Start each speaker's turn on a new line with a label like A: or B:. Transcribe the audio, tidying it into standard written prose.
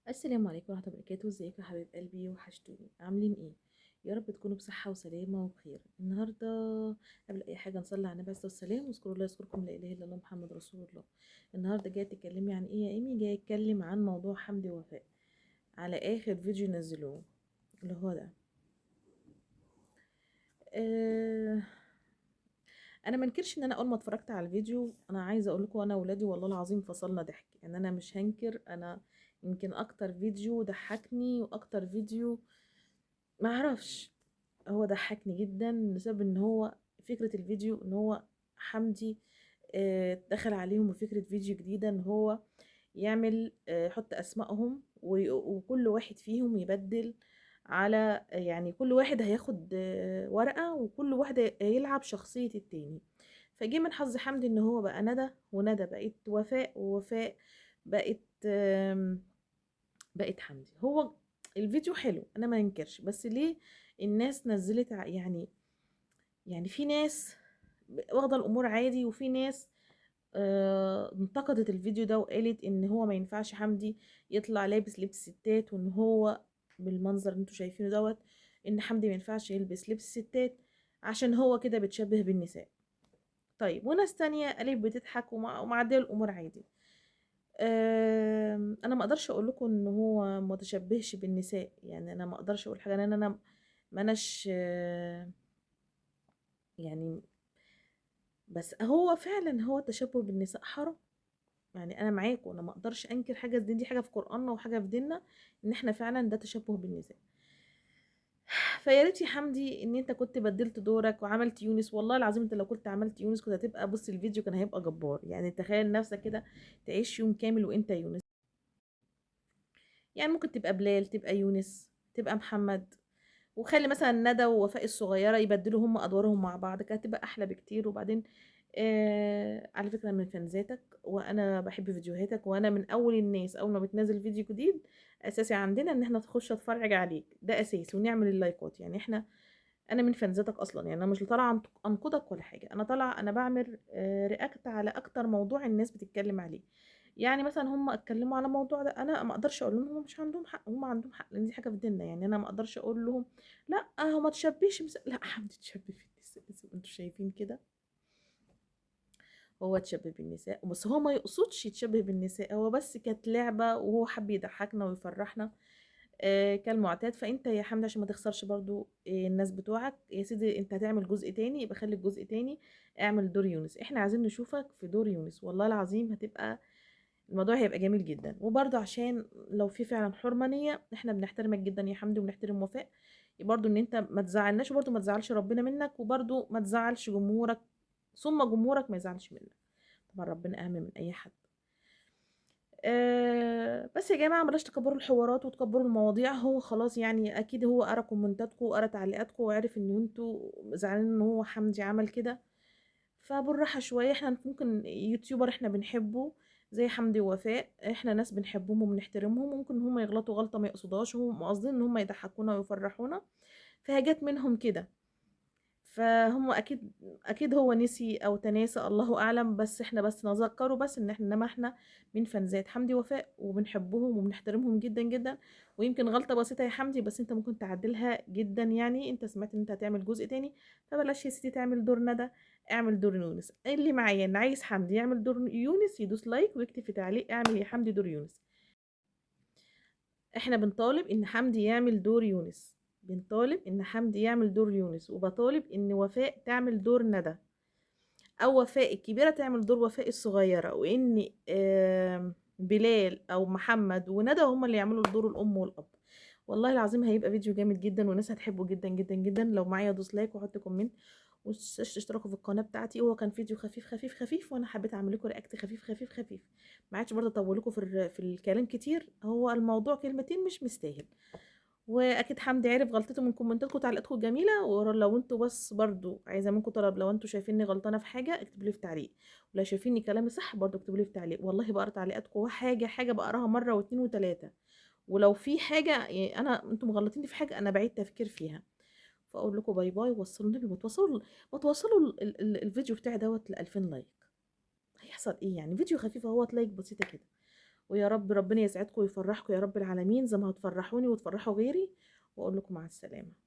A: السلام عليكم ورحمة الله وبركاته. ازيكم يا حبايب قلبي؟ وحشتوني، عاملين ايه؟ يا رب تكونوا بصحة وسلامة وبخير. النهاردة قبل اي حاجة نصلي على النبي عليه الصلاة والسلام، واذكروا الله يذكركم، لا اله الا الله محمد رسول الله. النهاردة جاية تتكلمي عن ايه يا ايمي؟ جاية اتكلم عن موضوع حمدي ووفاء على اخر فيديو نزلوه، اللي هو ده. أه انا منكرش ان انا اول ما اتفرجت على الفيديو، انا عايزه اقول لكم انا واولادي والله العظيم فصلنا ضحك. يعني انا مش هنكر، انا يمكن اكتر فيديو ضحكني واكتر فيديو، ما اعرفش، هو ضحكني جدا بسبب ان هو فكرة الفيديو ان هو حمدي دخل عليهم بفكرة فيديو جديدة، ان هو يعمل يحط اسمائهم وكل واحد فيهم يبدل على يعني كل واحد هياخد ورقة، وكل واحد هيلعب شخصية التاني. فجه من حظ حمدي ان هو بقى ندى، وندى بقت وفاء، ووفاء بقت بقت حمدي. هو الفيديو حلو انا ما انكرش، بس ليه الناس نزلت يعني في ناس واخده الامور عادي، وفي ناس انتقدت الفيديو ده وقالت ان هو ما ينفعش حمدي يطلع لابس لبس ستات، وان هو بالمنظر اللي انتوا شايفينه دوت، ان حمدي ما ينفعش يلبس لبس ستات عشان هو كده بتشبه بالنساء. طيب وناس تانية قالت بتضحك ومعديه الامور عادي. انا ما اقدرش اقول لكم ان هو متشبهش بالنساء، يعني انا ما اقدرش اقول حاجه لان انا ما اناش يعني، بس هو فعلا هو التشبه بالنساء حرام. يعني انا معاكم، انا ما اقدرش انكر حاجه، دي حاجه في قراننا وحاجه في ديننا، ان احنا فعلا ده تشبه بالنساء. فيا ريت يا حمدي ان انت كنت بدلت دورك وعملت يونس. والله العظيم انت لو كنت عملت يونس كنت هتبقى، بص الفيديو كان هيبقى جبار. يعني تخيل نفسك كده تعيش يوم كامل وانت يونس. يعني ممكن تبقى بلال، تبقى يونس، تبقى محمد، وخلي مثلا ندى ووفاء الصغيره يبدلوا هم ادوارهم مع بعض، كانت هتبقى احلى بكتير. وبعدين على فكره من فانزاتك، وانا بحب فيديوهاتك، وانا من اول الناس اول ما بتنزل فيديو جديد اساسي عندنا ان احنا تخش اتفرج عليك، ده اساسي، ونعمل اللايكات. يعني احنا، انا من فانزاتك اصلا. يعني انا مش طالعه انقدك ولا حاجه، انا طالعه انا بعمل رياكت على اكتر موضوع الناس بتتكلم عليه. يعني مثلا هم اتكلموا على موضوع ده، انا ما اقدرش اقول لهم هم مش عندهم حق، هم عندهم حق لان دي حاجه في ديننا. يعني انا ما اقدرش اقول لهم لا هو ما تشبهش لا حمدي تشبه في النساء، انتوا شايفين كده، هو تشبه بالنساء بس هو ما يقصدش يتشبه بالنساء، هو بس كانت لعبه وهو حب يضحكنا ويفرحنا كالمعتاد. فانت يا حمدي عشان ما تخسرش برضو الناس بتوعك يا سيدي، انت هتعمل جزء تاني، يبقى خلي الجزء تاني اعمل دور يونس. احنا عايزين نشوفك في دور يونس، والله العظيم هتبقى الموضوع هيبقى جميل جدا. وبرضو عشان لو في فعلا حرمانية، احنا بنحترمك جدا يا حمدي وبنحترم وفاء، برضو ان انت ما تزعلناش، وبرضو ما تزعلش ربنا منك، وبرضو ما تزعلش جمهورك، ثم جمهورك ما يزعلش منك. طبعا ربنا اهم من اي حد. بس يا جماعة بلاش تكبروا الحوارات وتكبروا المواضيع. هو خلاص يعني اكيد هو قرا كومنتاتكم وقرا تعليقاتكم وعرف ان انتوا زعلانين ان هو حمدي عمل كده. فبالراحة شوية، احنا ممكن يوتيوبر احنا بنحبه زي حمدي ووفاء، احنا ناس بنحبهم وبنحترمهم، ممكن هم يغلطوا غلطة ما يقصدهاش، هم قاصدين ان هم يضحكونا ويفرحونا، فهي منهم كده. فهم اكيد هو نسي او تناسى، الله اعلم، بس احنا بس نذكره بس ان احنا، انما احنا من فانزات حمدي وفاء وبنحبهم وبنحترمهم جدا جدا. ويمكن غلطة بسيطة يا حمدي بس انت ممكن تعدلها جدا. يعني انت سمعت ان انت هتعمل جزء تاني، فبلاش يا سيدي تعمل دور ندى، اعمل دور يونس. اللي معايا اللي عايز حمدي يعمل دور يونس يدوس لايك ويكتب في تعليق اعمل يا حمدي دور يونس. احنا بنطالب ان حمدي يعمل دور يونس، بنطالب ان حمدي يعمل دور يونس، وبطالب ان وفاء تعمل دور ندى، او وفاء الكبيره تعمل دور وفاء الصغيره، وان بلال او محمد وندى هما اللي يعملوا دور الام والاب. والله العظيم هيبقى فيديو جامد جدا والناس هتحبه جدا جدا جدا. لو معايا دوس لايك وحط كومنت واشتركوا في القناه بتاعتي. هو كان فيديو خفيف خفيف خفيف، وانا حبيت اعمل لكم رياكت خفيف خفيف خفيف، ما عادش برضه اطول لكم في الكلام كتير. هو الموضوع كلمتين مش مستاهل. واكيد حمدي عرف غلطته من كومنتاتكم وتعليقاتكم الجميله. ولو انتوا بس برضو عايزه منكم طلب، لو انتوا شايفيني غلطانه في حاجه اكتبوا لي في تعليق، ولو شايفيني كلامي صح برضو اكتبوا لي في تعليق. والله بقرا تعليقاتكم، وحاجه بقراها مره واثنين وثلاثه. ولو في حاجه يعني انتم مغلطيني في حاجه انا بعيد تفكير فيها. فاقول لكم باي باي، وصلوا النبي، ما توصلوا الفيديو بتاعي دوت ل 2000 لايك. هيحصل ايه يعني؟ فيديو خفيف اهوت، لايك بسيطه كده. ويا رب ربنا يسعدكم ويفرحكم يا رب العالمين زي ما هتفرحوني وتفرحوا غيري، واقول لكم مع السلامة.